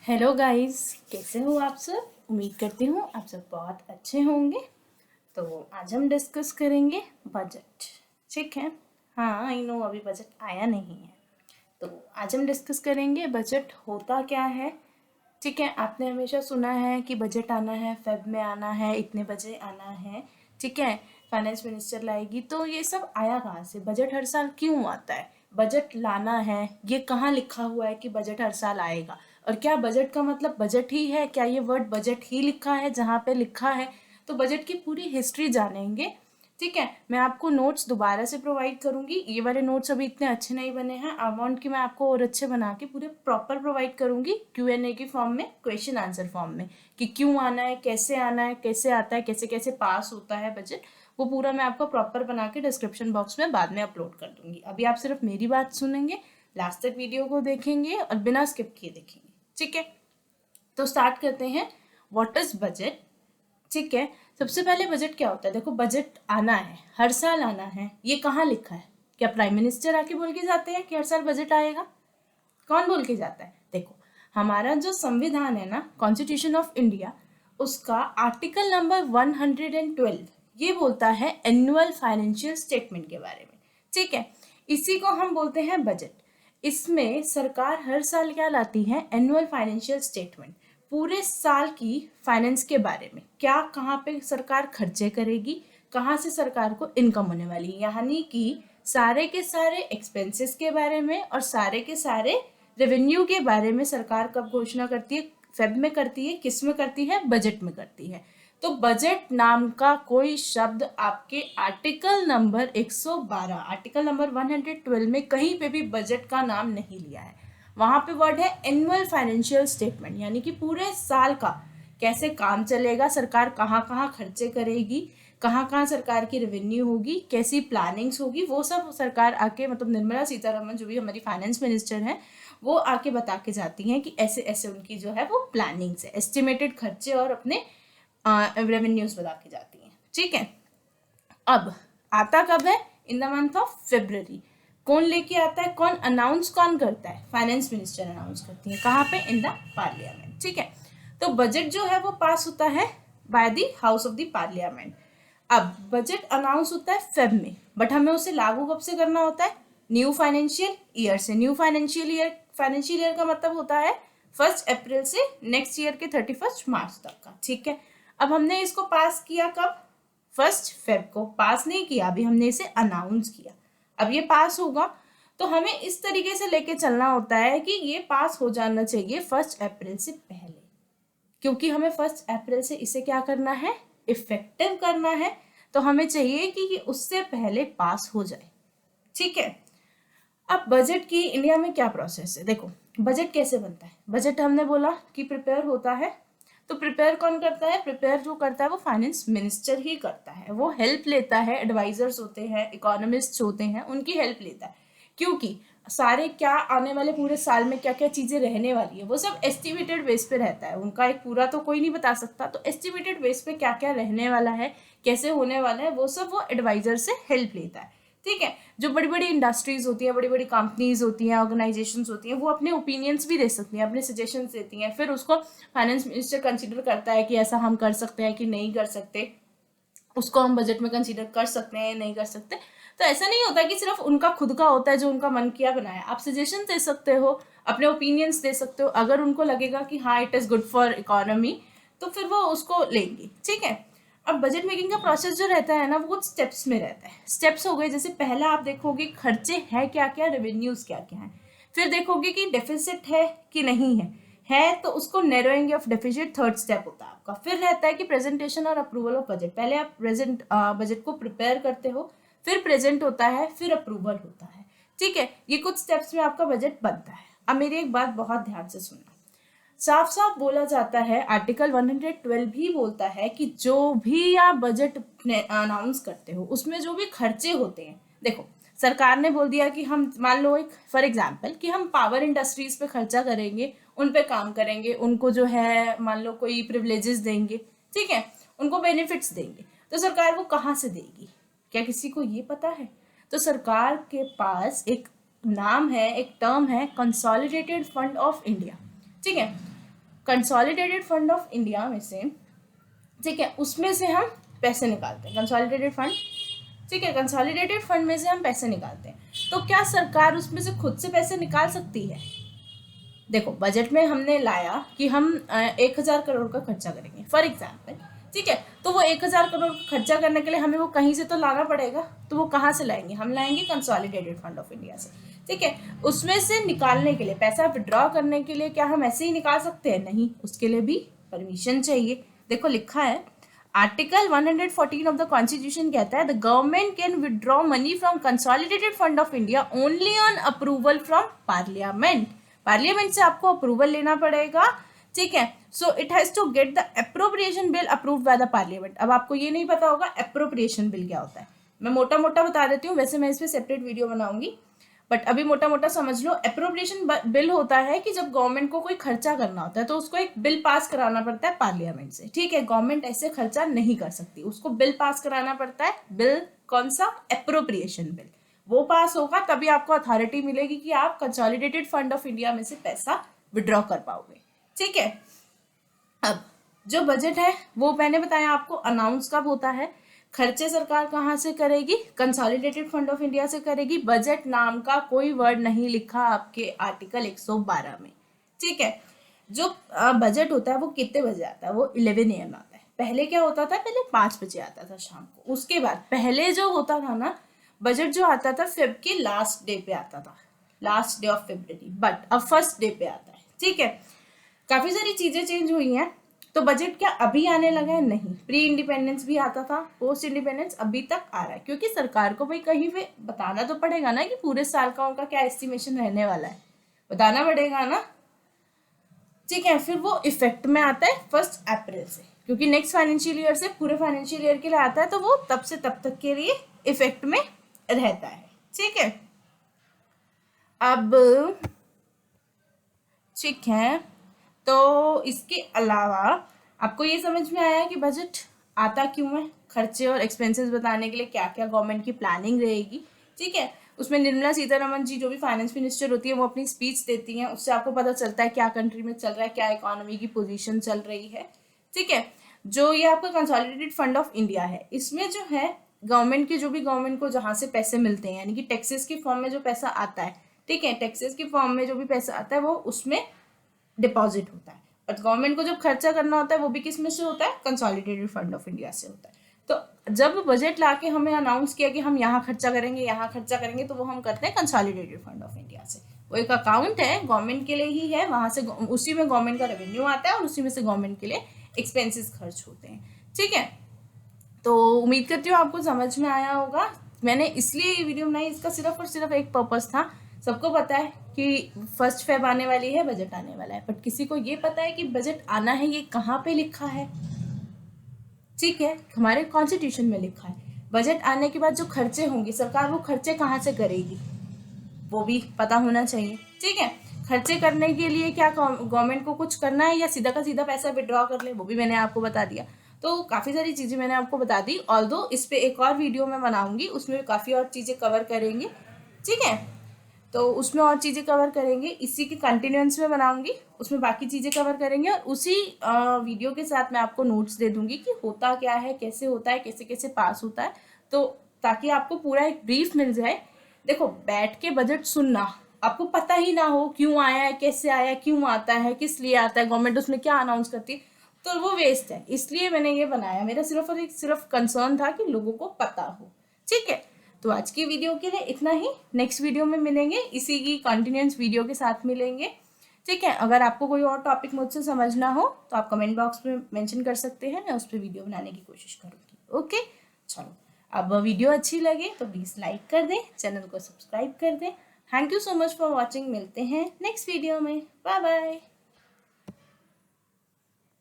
Hello guys, कैसे हो आप सब। उम्मीद करती हूँ आप सब बहुत अच्छे होंगे। तो आज हम डिस्कस करेंगे बजट। ठीक है। हाँ, आई नो अभी बजट आया नहीं है। तो आज हम डिस्कस करेंगे बजट होता क्या है। ठीक है, आपने हमेशा सुना है कि बजट आना है, फेब में आना है, इतने बजे आना है। ठीक है, फाइनेंस मिनिस्टर लाएगी। तो ये सब आया कहाँ से? बजट हर साल क्यों आता है? बजट लाना है, ये कहाँ लिखा हुआ है कि बजट हर साल आएगा? और क्या बजट का मतलब बजट ही है? क्या ये वर्ड बजट ही लिखा है जहाँ पे लिखा है? तो बजट की पूरी हिस्ट्री जानेंगे। ठीक है, मैं आपको नोट्स दोबारा से प्रोवाइड करूंगी। ये वाले नोट्स अभी इतने अच्छे नहीं बने हैं, आई वांट कि मैं आपको और अच्छे बना के पूरे प्रॉपर प्रोवाइड करूंगी Q&A की फॉर्म में, क्वेश्चन आंसर फॉर्म में, कि क्यों आना है, कैसे आना है, कैसे आता है, कैसे कैसे पास होता है बजट। वो पूरा मैं आपको प्रॉपर बना के डिस्क्रिप्शन बॉक्स में बाद में अपलोड कर दूंगी। अभी आप सिर्फ मेरी बात सुनेंगे, लास्ट तक वीडियो को देखेंगे और बिना स्किप किए देखेंगे। ठीक है, तो स्टार्ट करते हैं। What is budget? ठीक है, सबसे पहले बजट क्या होता है? देखो, बजट आना है, हर साल आना है, ये कहाँ लिखा है? क्या प्राइम मिनिस्टर आके बोल के जाते हैं कि हर साल बजट आएगा? कौन बोल के जाता है? देखो, हमारा जो संविधान है ना, कॉन्स्टिट्यूशन ऑफ इंडिया, उसका आर्टिकल नंबर 112 ये बोलता है एनुअल फाइनेंशियल स्टेटमेंट के बारे में। ठीक है, इसी को हम बोलते हैं बजट। इसमें सरकार हर साल क्या लाती है? एनुअल फाइनेंशियल स्टेटमेंट, पूरे साल की फाइनेंस के बारे में, क्या कहाँ पे सरकार खर्चे करेगी, कहाँ से सरकार को इनकम होने वाली है, यानी कि सारे के सारे एक्सपेंसेस के बारे में और सारे के सारे रेवेन्यू के बारे में सरकार कब घोषणा करती है? फेब में करती है। किस में करती है? बजट में करती है। तो बजट नाम का कोई शब्द आपके आर्टिकल नंबर 112, आर्टिकल नंबर 112 में कहीं पे भी बजट का नाम नहीं लिया है। वहां पे वर्ड है एनुअल फाइनेंशियल स्टेटमेंट, यानी कि पूरे साल का कैसे काम चलेगा, सरकार कहाँ कहाँ खर्चे करेगी, कहाँ कहाँ सरकार की रेवेन्यू होगी, कैसी प्लानिंग्स होगी, वो सब सरकार आके, मतलब निर्मला सीतारमण जो भी हमारी फाइनेंस मिनिस्टर हैं, वो आके बता के जाती हैं कि ऐसे ऐसे उनकी जो है वो प्लानिंग्स है, एस्टिमेटेड खर्चे और अपने रेवेन्यूज बता के जाती हैं। ठीक है, अब आता कब है? In the month of February. कौन लेके आता है? कौन करता है? फाइनेंस मिनिस्टर अनाउंस करती है। कहाँ पे? In the parliament. ठीक है, तो बजट जो है वो पास होता है by the house of the parliament. अब बजट अनाउंस होता है फेब में, बट हमें उसे लागू कब से करना होता है? न्यू फाइनेंशियल ईयर से। न्यू फाइनेंशियल ईयर का मतलब होता है 1 अप्रैल से नेक्स्ट ईयर के 31 मार्च तक का। ठीक है, अब हमने इसको पास किया कब? 1 फेब को। पास नहीं किया, अभी हमने इसे अनाउंस किया। अब ये पास होगा तो हमें इस तरीके से लेके चलना होता है कि ये पास हो जाना चाहिए 1 अप्रैल से पहले, क्योंकि हमें 1 अप्रैल से इसे क्या करना है? इफेक्टिव करना है। तो हमें चाहिए कि ये उससे पहले पास हो जाए। ठीक है, अब बजट की इंडिया में क्या प्रोसेस है? देखो, बजट कैसे बनता है? बजट हमने बोला कि प्रिपेयर होता है। तो प्रिपेयर कौन करता है? प्रिपेयर जो करता है वो फाइनेंस मिनिस्टर ही करता है। वो हेल्प लेता है, एडवाइजर्स होते हैं, इकोनॉमिस्ट होते हैं, उनकी हेल्प लेता है। क्योंकि सारे क्या आने वाले पूरे साल में क्या क्या चीजें रहने वाली है वो सब एस्टिमेटेड बेस पे रहता है। उनका एक पूरा तो कोई नहीं बता सकता, तो एस्टिमेटेड बेस पे क्या क्या रहने वाला है, कैसे होने वाला है, वो सब वो एडवाइजर से हेल्प लेता है। ठीक है, जो बड़ी बड़ी इंडस्ट्रीज होती हैं, बड़ी बड़ी कंपनीज होती हैं, ऑर्गेनाइजेशंस होती हैं, वो अपने ओपिनियंस भी दे सकती हैं, अपने सजेशंस देती हैं। फिर उसको फाइनेंस मिनिस्टर कंसिडर करता है कि ऐसा हम कर सकते हैं कि नहीं कर सकते, उसको हम बजट में कंसीडर कर सकते हैं, नहीं कर सकते। तो ऐसा नहीं होता कि सिर्फ उनका खुद का होता है जो उनका मन किया बनाया। आप सजेशन दे सकते हो, अपने ओपिनियंस दे सकते हो। अगर उनको लगेगा कि हाँ it is good for economy, तो फिर वो उसको लेंगे। ठीक है, अब बजट मेकिंग का प्रोसेस जो रहता है ना, वो कुछ स्टेप्स में रहता है। स्टेप्स हो गए, जैसे पहला आप देखोगे खर्चे हैं क्या क्या, रेवेन्यूज क्या क्या है। फिर देखोगे कि डेफिसिट है कि नहीं है तो उसको narrowing of deficit third step होता है आपका। फिर रहता है कि प्रेजेंटेशन और अप्रूवल ऑफ बजट। पहले आप बजट को प्रिपेयर करते हो, फिर प्रेजेंट होता है, फिर अप्रूवल होता है। ठीक है, ये कुछ स्टेप्स में आपका बजट बनता है। अब मेरी एक बात बहुत ध्यान से सुनना, साफ साफ बोला जाता है, आर्टिकल 112 भी बोलता है कि जो भी आप बजट अनाउंस करते हो उसमें जो भी खर्चे होते हैं, देखो सरकार ने बोल दिया कि हम मान लो एक फॉर एग्जांपल कि हम पावर इंडस्ट्रीज पे खर्चा करेंगे, उन पे काम करेंगे, उनको जो है मान लो कोई प्रिविलेजेस देंगे, ठीक है, उनको बेनिफिट्स देंगे। तो सरकार वो कहाँ से देगी? क्या किसी को ये पता है? तो सरकार के पास एक नाम है, एक टर्म है, कंसोलिडेटेड फंड ऑफ इंडिया। ठीक है, कंसोलिडेटेड फंड ऑफ इंडिया में से, ठीक है, उसमें से हम पैसे निकालते हैं, कंसोलिडेटेड फंड, ठीक है, कंसोलिडेटेड फंड में से हम पैसे निकालते हैं। तो क्या सरकार उसमें से खुद से पैसे निकाल सकती है? देखो, बजट में हमने लाया कि हम 1,000 करोड़ का खर्चा करेंगे फॉर एग्जाम्पल, ठीक है, तो वो 1,000 करोड़ का खर्चा करने के लिए हमें वो कहीं से तो लाना पड़ेगा, तो वो कहाँ से लाएंगे? हम लाएंगे कंसोलिडेटेड फंड ऑफ इंडिया से, ठीक है। उसमें से निकालने के लिए, पैसा विड्रॉ करने के लिए क्या हम ऐसे ही निकाल सकते हैं? नहीं, उसके लिए भी परमिशन चाहिए। देखो लिखा है, आर्टिकल 114 ऑफ द कॉन्स्टिट्यूशन कहता है the government can withdraw money from consolidated fund of India only on approval from parliament. Parliament से आपको अप्रूवल लेना पड़ेगा, ठीक है। So it has to get the appropriation bill approved by the parliament. अब आपको ये नहीं पता होगा अप्रोप्रिएशन बिल क्या होता है, मैं मोटा मोटा बता देती हूँ, वैसे मैं इस पर सेपरेट वीडियो बनाऊंगी, बट अभी मोटा मोटा समझ लो। अप्रोप्रिएशन बिल होता है कि जब गवर्नमेंट को कोई खर्चा करना होता है तो उसको एक बिल पास कराना पड़ता है पार्लियामेंट से, ठीक है। गवर्नमेंट ऐसे खर्चा नहीं कर सकती, उसको बिल पास कराना पड़ता है। बिल कौन सा? Appropriation bill. वो पास होगा तभी आपको अथॉरिटी मिलेगी कि आप कंसोलिडेटेड फंड ऑफ इंडिया में से पैसा विड्रॉ कर पाओगे, ठीक है। अब जो बजट है वो मैंने बताया आपको अनाउंस कब होता है, खर्चे सरकार कहाँ से करेगी? कंसोलिडेटेड फंड ऑफ इंडिया से करेगी। बजट नाम का कोई वर्ड नहीं लिखा आपके आर्टिकल 112 में, ठीक है। जो बजट होता है वो कितने बजे आता है? वो 11 AM आता है। पहले क्या होता था? पहले 5 बजे आता था शाम को। उसके बाद पहले जो होता था ना, बजट जो आता था फेब के लास्ट डे पे आता था, last day of February, but अब फर्स्ट डे पे आता है, ठीक है। काफी सारी चीजें चेंज हुई हैं। तो बजट क्या अभी आने लगा है? नहीं, प्री इंडिपेंडेंस भी आता था, पोस्ट इंडिपेंडेंस अभी तक आ रहा है, क्योंकि सरकार को भाई कहीं पे बताना तो पड़ेगा ना कि पूरे साल का उनका क्या एस्टिमेशन रहने वाला है, बताना पड़ेगा ना, ठीक है। फिर वो इफेक्ट में आता है 1 अप्रैल से, क्योंकि नेक्स्ट फाइनेंशियल ईयर से पूरे फाइनेंशियल ईयर के लिए आता है, तो वो तब से तब तक के लिए इफेक्ट में रहता है, ठीक है। अब ठीक है, तो इसके अलावा आपको ये समझ में आया कि बजट आता क्यों है, खर्चे और एक्सपेंसेस बताने के लिए क्या क्या गवर्नमेंट की प्लानिंग रहेगी, ठीक है। उसमें निर्मला सीतारमण जी जो भी फाइनेंस मिनिस्टर होती है वो अपनी स्पीच देती हैं, उससे आपको पता चलता है क्या कंट्री में चल रहा है, क्या इकोनॉमी की पोजीशन चल रही है, ठीक है। जो ये आपका कंसोलिडेटेड फंड ऑफ इंडिया है, इसमें जो है गवर्नमेंट के, जो भी गवर्नमेंट को जहाँ से पैसे मिलते हैं, यानी कि टैक्सेस की फॉर्म में जो पैसा आता है, ठीक है, टैक्सेस की फॉर्म में जो भी पैसा आता है वो उसमें डिपॉजिट होता है। और गवर्नमेंट को जब खर्चा करना होता है वो भी किस में से होता है? कंसोलिडेटेड फंड ऑफ इंडिया से होता है। तो जब बजट लाके हमें अनाउंस किया कि हम यहाँ खर्चा करेंगे, यहाँ खर्चा करेंगे, तो वो हम करते हैं कंसोलिडेटेड फंड ऑफ इंडिया से। वो एक अकाउंट है, गवर्नमेंट के लिए ही है, वहां से उसी में गवर्नमेंट का रेवेन्यू आता है और उसी में से गवर्नमेंट के लिए एक्सपेंसेस खर्च होते हैं, ठीक है। तो उम्मीद करती हूँ आपको समझ में आया होगा। मैंने इसलिए ये वीडियो बनाई, इसका सिर्फ और सिर्फ एक पर्पस था। सबको पता है कि 1 फेब आने वाली है, बजट आने वाला है, बट किसी को ये पता है कि बजट आना है ये कहाँ पे लिखा है, ठीक है, हमारे कॉन्स्टिट्यूशन में लिखा है। बजट आने के बाद जो खर्चे होंगे, सरकार वो खर्चे कहाँ से करेगी वो भी पता होना चाहिए, ठीक है। खर्चे करने के लिए क्या गवर्नमेंट को कुछ करना है या सीधा का सीधा पैसा विड्रॉ कर ले, वो भी मैंने आपको बता दिया। तो काफ़ी सारी चीज़ें मैंने आपको बता दी, ऑल्दो इस पे एक और वीडियो मैं बनाऊंगी, उसमें काफ़ी और चीज़ें कवर करेंगे, ठीक है। तो उसमें और चीज़ें कवर करेंगे, इसी के कंटिन्यूएंस में बनाऊंगी, उसमें बाकी चीज़ें कवर करेंगे, और उसी वीडियो के साथ मैं आपको नोट्स दे दूंगी कि होता क्या है, कैसे होता है, कैसे कैसे पास होता है, तो ताकि आपको पूरा एक ब्रीफ मिल जाए। देखो, बैठ के बजट सुनना, आपको पता ही ना हो क्यों आया है, कैसे आया, क्यों आता है, किस लिए आता है, गवर्नमेंट उसमें क्या अनाउंस करती है, तो वो वेस्ट है। इसलिए मैंने ये बनाया, मेरा सिर्फ और सिर्फ कंसर्न था कि लोगों को पता हो, ठीक है। तो आज की वीडियो के लिए इतना ही, नेक्स्ट वीडियो में मिलेंगे, इसी की कंटिन्यूअस वीडियो के साथ मिलेंगे, ठीक है। अगर आपको कोई और टॉपिक मुझसे समझना हो तो आप कमेंट बॉक्स में मेंशन कर सकते हैं, मैं उस पर वीडियो बनाने की कोशिश करूँगी, ओके। चलो, अब वीडियो अच्छी लगे तो प्लीज़ लाइक कर दें, चैनल को सब्सक्राइब कर दें। Thank you so much for watching, मिलते हैं नेक्स्ट वीडियो में, बाय बाय।